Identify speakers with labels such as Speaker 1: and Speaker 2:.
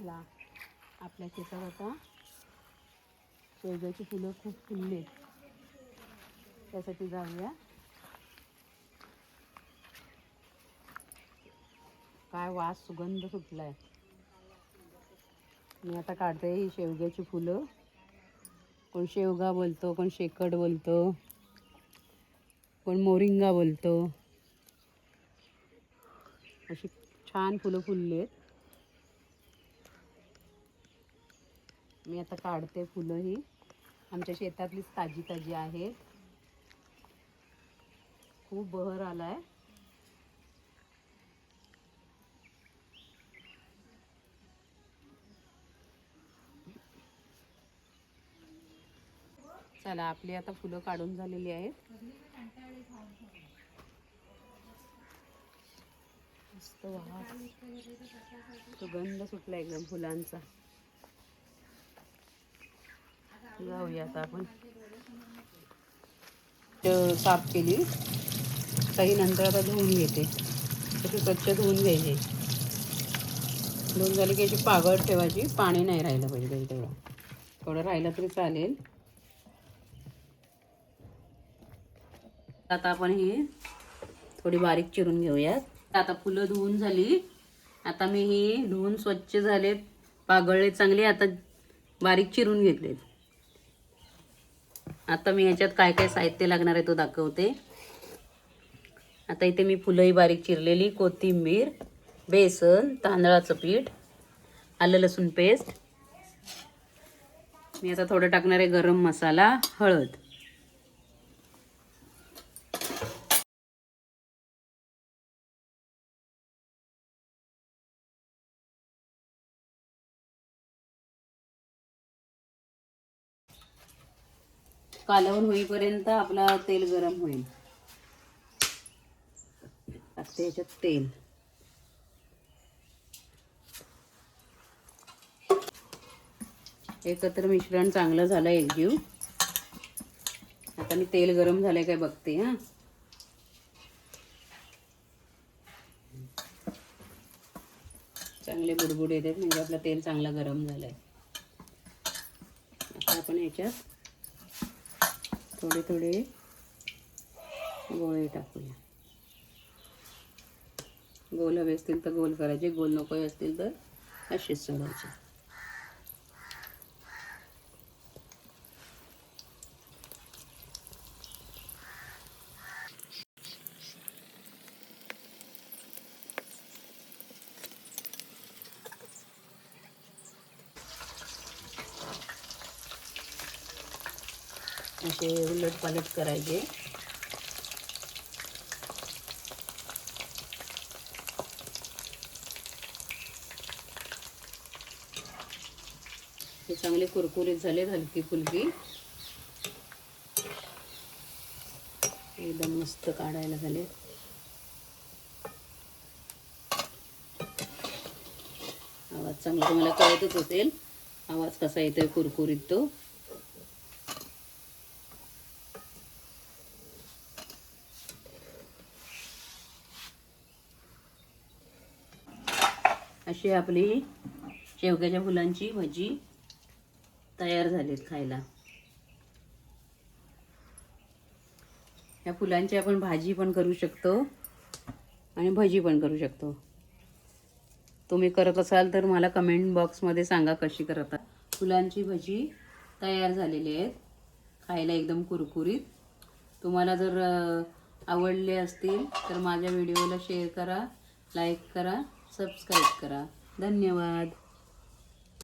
Speaker 1: चला, आपल्या शेतात आता शेवग्याची फुलं खूप फुलले, त्यासाठी जाऊया. काय वास, सुगंध सुटलाय. मी आता काढते ही शेवग्याची फुलं. कोण शेवगा बोलतो, कोण शेकड बोलतो, कोण मोरिंगा बोलतो. अशी छान फुलं फुलली आहेत. मी आता काढते फुलं. ही आमच्या शेतातलीच ताजी ताजी आहेत. खूप बहर आलाय. चला, आपली आता फुलं काढून झालेली आहेत. मस्त वास, सुगंध सुटला एकदम फुलांचा. जाऊया आता आपण. साफ केली काही, नंतर आता धुवून घेते. तशी स्वच्छ धुवून घ्यायची. धुवून झाली की याची पागळ ठेवायची, पाणी नाही राहिलं पाहिजे तेवढं. थोडं राहिलं तरी चालेल. आता आपण ही थोडी बारीक चिरून घेऊयात. आता फुलं धुवून झाली. आता मी ही धुवून स्वच्छ झाले, पागळले चांगले. आता बारीक चिरून घेतले. आता मी ह्याच्यात काय काय साहित्य लागणार आहे तो दाखवते. आता इथे मी फुलंही बारीक चिरलेली, कोथिंबीर, बेसन, तांदळाचं पीठ, आलं लसूण पेस्ट. मी आता थोडं टाकणार आहे गरम मसाला, हळद. कालवण होईपर्यंत आपला तेल गरम होईल. आता याच्यात तेल. एकत्र मिश्रण चांगलं झालं एकजीव. आता मी तेल गरम झालंय काय बघते. हा, चांगले बुडबुड येतात म्हणजे आपलं तेल चांगलं गरम झालंय. आता आपण याच्यात थोडे थोडे गोळे टाकूया. गोल हवे असतील तर गोल करायचे, गोल नको असतील तर असेच सोडायचे. असे उलट पालट करायचे. हे चांगले कुरकुरीत झाले, हलकी फुलकी एकदम मस्त काढायला झाले. आवाज चांगला तुम्हाला कळतच असेल, आवाज कसा येतोय कुरकुरीत तो. अशी आपली शेवग्याच्या फुलांची भजी तयार झालीत खायला. या फुलांची आपण भाजी पण करू शकतो आणि भजी पण करू शकतो. तुम्ही करत असाल तर मला कमेंट बॉक्समध्ये सांगा कशी करता. फुलांची भजी तयार झालेली आहेत, खायला एकदम कुरकुरीत. तुम्हाला जर आवडले असतील तर माझ्या व्हिडिओला शेअर करा, लाईक करा, सबस्क्राईब करा. धन्यवाद.